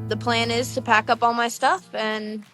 the plan is to pack up all my stuff and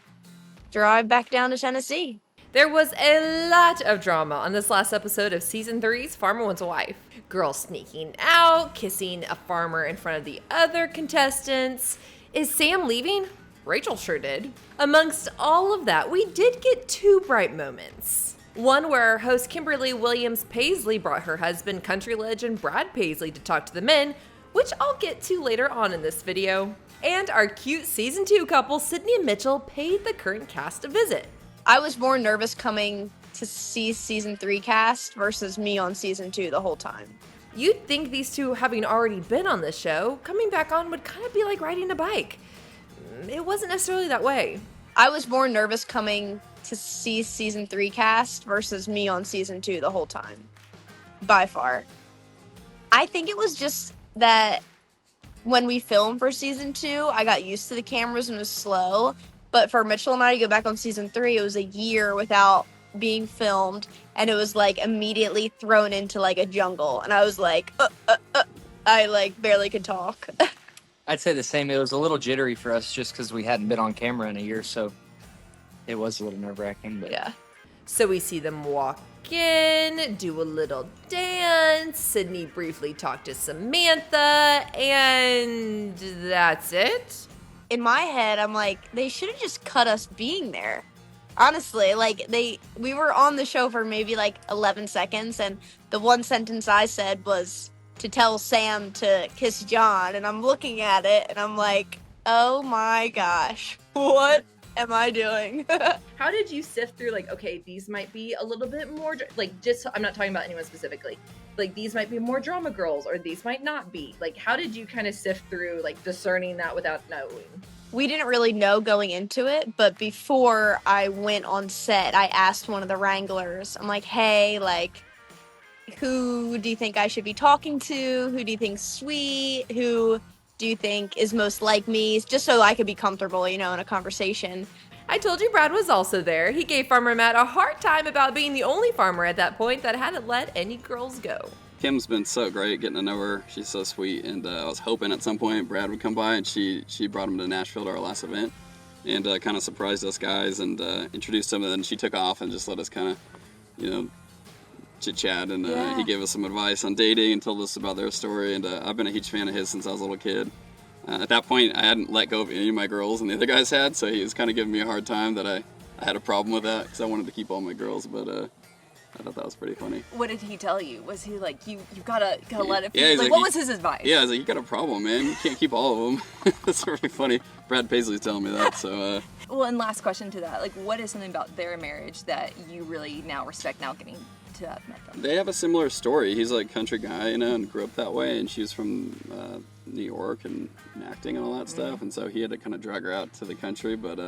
drive back down to Tennessee. There was a lot of drama on this last episode of Season 3's Farmer Wants a Wife. Girls sneaking out, kissing a farmer in front of the other contestants. Is Sam leaving? Rachel sure did. Amongst all of that, we did get 2 bright moments. One where host Kimberly Williams Paisley brought her husband, country legend Brad Paisley, to talk to the men, which I'll get to later on in this video. And our cute Season 2 couple, Sydney and Mitchell, paid the current cast a visit. I was more nervous coming to see Season 3 cast versus me on Season 2 the whole time. You'd think these two, having already been on the show, coming back on would kind of be like riding a bike. It wasn't necessarily that way. I was more nervous coming to see Season 3 cast versus me on Season 2 the whole time. By far. I think it was just that when we filmed for Season 2, I got used to the cameras and it was slow. But for Mitchell and I to go back on Season 3, it was a year without being filmed. And it was like immediately thrown into like a jungle. And I was like, I like barely could talk. I'd say the same. It was a little jittery for us just because we hadn't been on camera in a year. So it was a little nerve-wracking. But Yeah. So we see them walk in, do a little dance, Sydney briefly talked to Samantha, and that's it. In my head, I'm like, they should have just cut us being there. Honestly, like we were on the show for maybe like 11 seconds, and the one sentence I said was to tell Sam to kiss John, and I'm looking at it and I'm like, oh my gosh, what am I doing? How did you sift through, like, okay, these might be a little bit more, like, just, I'm not talking about anyone specifically, like, these might be more drama girls, or these might not be. Like, how did you kind of sift through, like, discerning that without knowing? We didn't really know going into it, but before I went on set, I asked one of the wranglers, I'm like, hey, like, who do you think I should be talking to? Who do you think's sweet? Who do you think is most like me? Just so I could be comfortable, in a conversation. I told you Brad was also there. He gave Farmer Matt a hard time about being the only farmer at that point that hadn't let any girls go. Kim's been so great getting to know her. She's so sweet, and I was hoping at some point Brad would come by, and she brought him to Nashville to our last event, and kind of surprised us guys and introduced him, and then she took off and just let us kind of, chit-chat, and he gave us some advice on dating and told us about their story, and I've been a huge fan of his since I was a little kid. At that point, I hadn't let go of any of my girls, and the other guys had, so he was kind of giving me a hard time that I had a problem with that, because I wanted to keep all my girls, but I thought that was pretty funny. What did he tell you? Was he like, you gotta let it be? Yeah, what was his advice? Yeah, he's like, you got a problem, man. You can't keep all of them. That's really funny. Brad Paisley's telling me that, so... Well, and last question to that, like, what is something about their marriage that you really now respect now getting to have met them? They have a similar story. He's like a country guy, and grew up that way, and she was from New York and acting and all that stuff, and so he had to kind of drag her out to the country, but,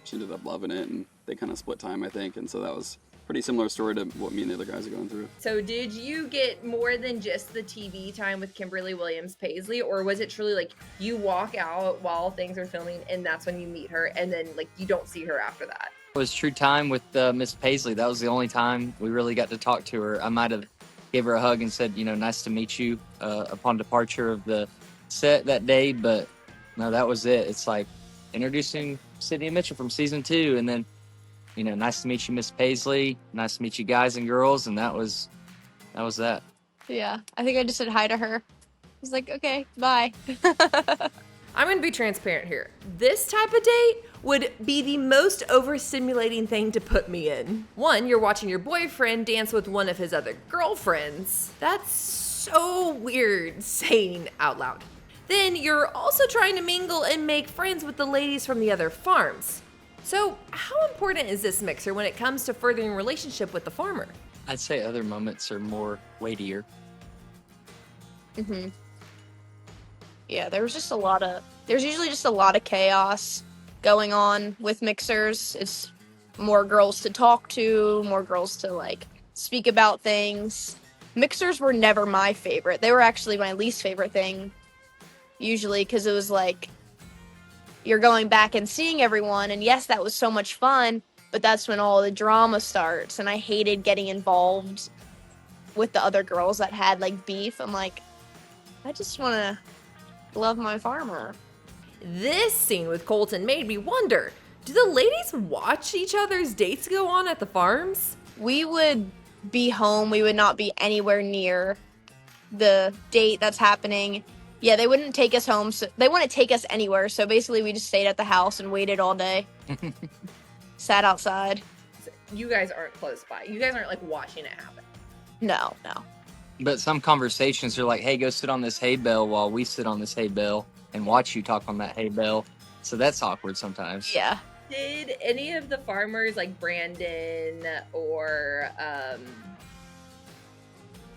she ended up loving it, and they kind of split time, I think, and so that was pretty similar story to what me and the other guys are going through. So did you get more than just the TV time with Kimberly Williams Paisley, or was it truly like you walk out while things are filming and that's when you meet her, and then like you don't see her after that? it was true time with Miss Paisley. That was the only time we really got to talk to her. I might have gave her a hug and said, nice to meet you upon departure of the set that day, but no, that was it. It's like introducing Sydney and Mitchell from season 2, and then nice to meet you, Miss Paisley. Nice to meet you guys and girls. And that was that. Yeah, I think I just said hi to her. I was like, okay, bye. I'm going to be transparent here. This type of date would be the most overstimulating thing to put me in. One, you're watching your boyfriend dance with one of his other girlfriends. That's so weird saying out loud. Then you're also trying to mingle and make friends with the ladies from the other farms. So how important is this mixer when it comes to furthering relationship with the farmer? I'd say other moments are more weightier. Mm-hmm. Yeah, there's usually just a lot of chaos going on with mixers. It's more girls to talk to, more girls to speak about things. Mixers were never my favorite. They were actually my least favorite thing, usually, because it was you're going back and seeing everyone, and yes, that was so much fun, but that's when all the drama starts, and I hated getting involved with the other girls that had beef. I'm like, I just want to love my farmer. This scene with Colton made me wonder, do the ladies watch each other's dates go on at the farms? We would be home. We would not be anywhere near the date that's happening. Yeah, they wouldn't take us home. So they wouldn't take us anywhere. So basically, we just stayed at the house and waited all day. Sat outside. You guys aren't close by. You guys aren't like watching it happen. No. But some conversations are like, hey, go sit on this hay bale while we sit on this hay bale and watch you talk on that hay bale. So that's awkward sometimes. Yeah. Did any of the farmers like Brandon or oh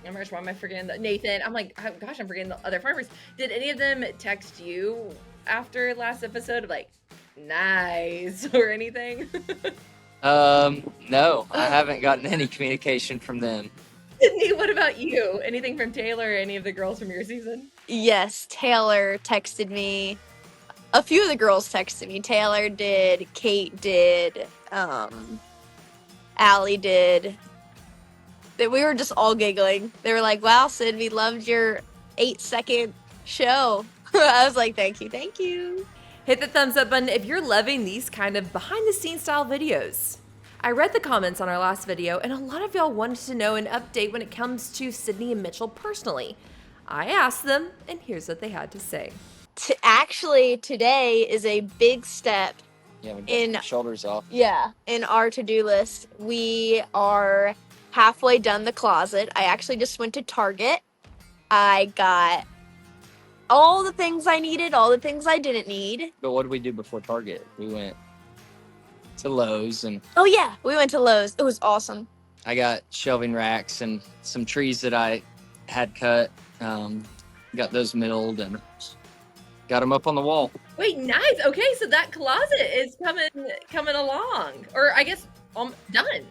my gosh, why am I forgetting Nathan? I'm like, oh, gosh, I'm forgetting the other farmers. Did any of them text you after last episode of like, nice or anything? No, I haven't gotten any communication from them. Sydney, what about you? Anything from Taylor or any of the girls from your season? Yes, Taylor texted me. A few of the girls texted me. Taylor did, Kate did, Allie did. That we were just all giggling. They were like, wow, Sid, we loved your 8-second show. I was like, thank you. Hit the thumbs up button if you're loving these kind of behind the scenes style videos. I read the comments on our last video, and a lot of y'all wanted to know an update when it comes to Sydney and Mitchell personally. I asked them, and here's what they had to say. Actually, today is a big step Yeah, we got in the shoulders off. in our to-do list. We are halfway done the closet. I actually just went to Target. I got all the things I needed, all the things I didn't need. But what did we do before Target? We went to Lowe's, and Oh yeah, we went to Lowe's. It was awesome. I got shelving racks and some trees that I had cut. Got those milled and got them up on the wall. Wait, nice. Okay, so that closet is coming along, or I guess done.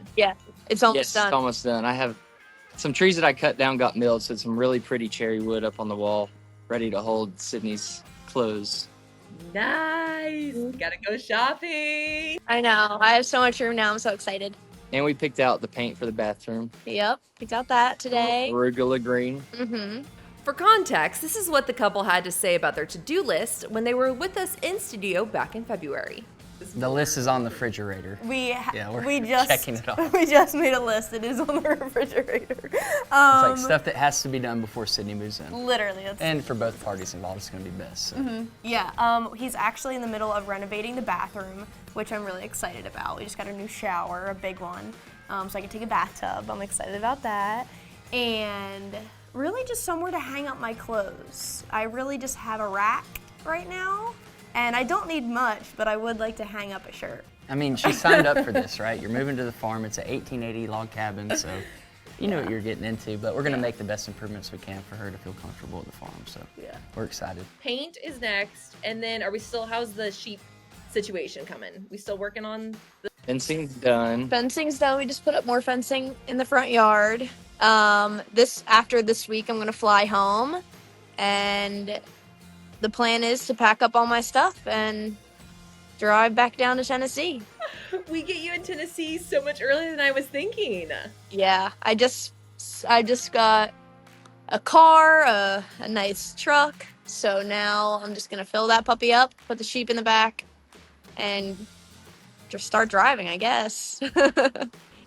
It's almost Yes, done. it's almost done. I have some trees that I cut down got milled, so some really pretty cherry wood up on the wall, ready to hold Sydney's clothes. Nice. Gotta go shopping. I know. I have so much room now. I'm so excited. And we picked out the paint for the bathroom. Yep, picked out that today. Arugula green. Mm-hmm. For context, this is what the couple had to say about their to-do list when they were with us in studio back in February. The list is on the refrigerator. We're we just checking it off. We just made a list. It is on the refrigerator. It's like stuff that has to be done before Sydney moves in. Literally, that's And for both parties involved, it's going to be best. So. yeah. He's actually in the middle of renovating the bathroom, which I'm really excited about. We just got a new shower, a big one, so I can take a bathtub. I'm excited about that, and really just somewhere to hang up my clothes. I really just have a rack right now. And I don't need much, but I would like to hang up a shirt. I mean, she signed up for this, right? You're moving to the farm. It's an 1880 log cabin, so you know what you're getting into. But we're going to make the best improvements we can for her to feel comfortable at the farm. So we're excited. Paint is next, and then how's the sheep situation coming? We still working on the Fencing's done. Fencing's done. We just put up more fencing in the front yard. After this week, I'm gonna fly home, and the plan is to pack up all my stuff and drive back down to Tennessee. We get you in Tennessee so much earlier than I was thinking. Yeah, I just got a car, a nice truck. So now I'm just gonna fill that puppy up, put the sheep in the back, and just start driving, I guess.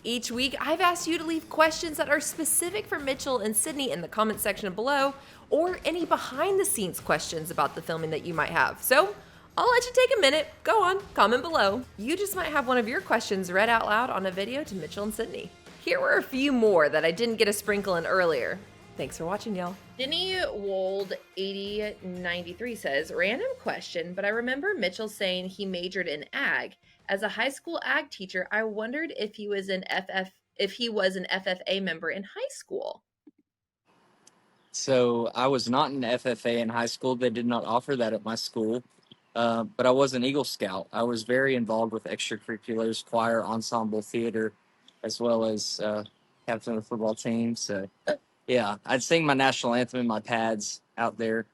Each week, I've asked you to leave questions that are specific for Mitchell and Sydney in the comment section below, or any behind-the-scenes questions about the filming that you might have. So I'll let you take a minute. Go on, comment below. You just might have one of your questions read out loud on a video to Mitchell and Sydney. Here were a few more that I didn't get a sprinkle in earlier. Thanks for watching, y'all. Denny Wold 8093 says, random question, but I remember Mitchell saying he majored in ag. As a high school ag teacher, I wondered if he was an FFA member in high school. So I was not an FFA in high school. They did not offer that at my school. But I was an Eagle Scout. I was very involved with extracurriculars, choir, ensemble, theater, as well as captain of the football team. So, yeah, I'd sing my national anthem in my pads out there.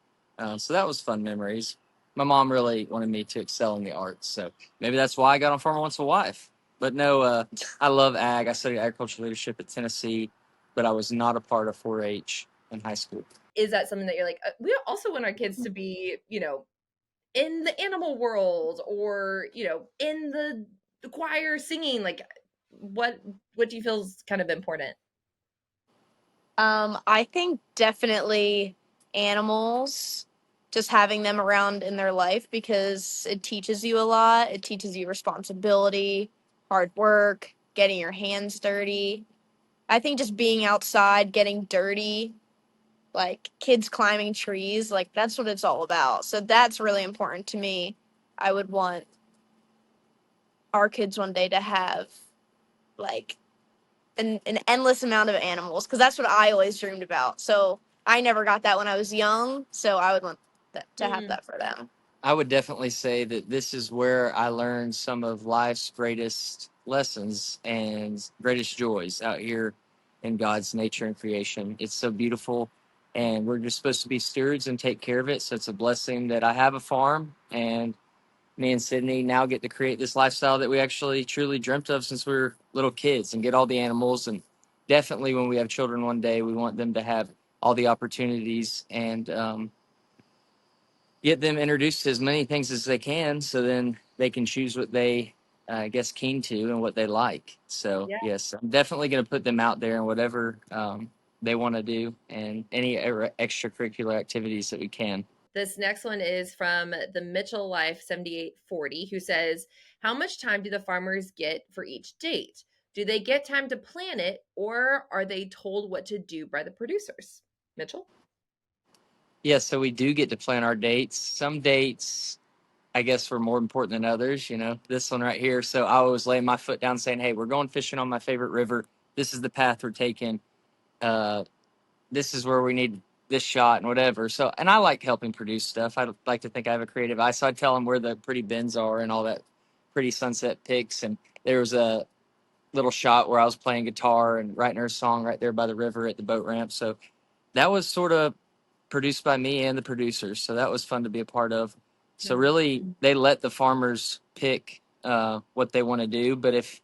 So that was fun memories. My mom really wanted me to excel in the arts. So maybe that's why I got on Farmer Wants a Wife. But no, I love ag. I studied agricultural leadership at Tennessee, but I was not a part of 4-H in high school. Is that something that you're like, we also want our kids to be, in the animal world, or in the choir singing? Like, what do you feel is kind of important? I think definitely animals, just having them around in their life because it teaches you a lot. It teaches you responsibility, hard work, getting your hands dirty. I think just being outside, getting dirty, like kids climbing trees, like that's what it's all about. So that's really important to me. I would want our kids one day to have like an endless amount of animals because that's what I always dreamed about. So I never got that when I was young. So I would want to have that for them. I would definitely say that this is where I learned some of life's greatest lessons and greatest joys out here in God's nature and creation. It's so beautiful, and we're just supposed to be stewards and take care of it. So it's a blessing that I have a farm, and me and Sydney now get to create this lifestyle that we actually truly dreamt of since we were little kids and get all the animals. And definitely when we have children one day, we want them to have all the opportunities and get them introduced to as many things as they can, so then they can choose what they I guess keen to and what they like. So Yeah. yes, I'm definitely going to put them out there in whatever they want to do and any extracurricular activities that we can. This next one is from the Mitchell Life 7840, who says, how much time do the farmers get for each date? Do they get time to plan it, or are they told what to do by the producers? Mitchell? Yeah, so we do get to plan our dates. Some dates, I guess, were more important than others. You know, this one right here. So I was laying my foot down, saying, "Hey, we're going fishing on my favorite river. This is the path we're taking. Uh, this is where we need this shot and whatever." So, and I like helping produce stuff. I like to think I have a creative eye. So I tell them where the pretty bends are and all that pretty sunset pics. And there was a little shot where I was playing guitar and writing her a song right there by the river at the boat ramp. So that was sort of produced by me and the producers. So that was fun to be a part of. So really, they let the farmers pick what they want to do. But if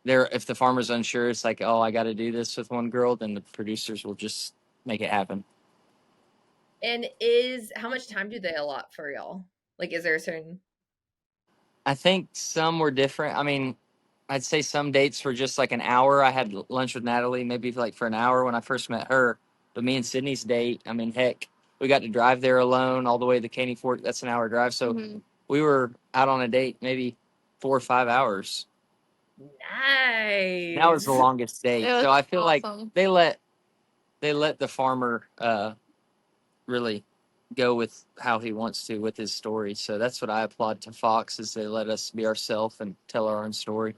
the farmer's unsure, it's like, oh, I got to do this with one girl, then the producers will just make it happen. And how much time do they allot for y'all? Like, is there a certain... I think some were different. I mean, I'd say some dates were just like an hour. I had lunch with Natalie maybe like for an hour when I first met her. But me and Sydney's date, I mean, heck, we got to drive there alone all the way to Caney Fort. That's an hour drive. So we were out on a date maybe 4 or 5 hours. Nice. That was the longest date. So I feel like awesome. they let the farmer really go with how he wants to with his story. So that's what I applaud to Fox, is they let us be ourselves and tell our own story.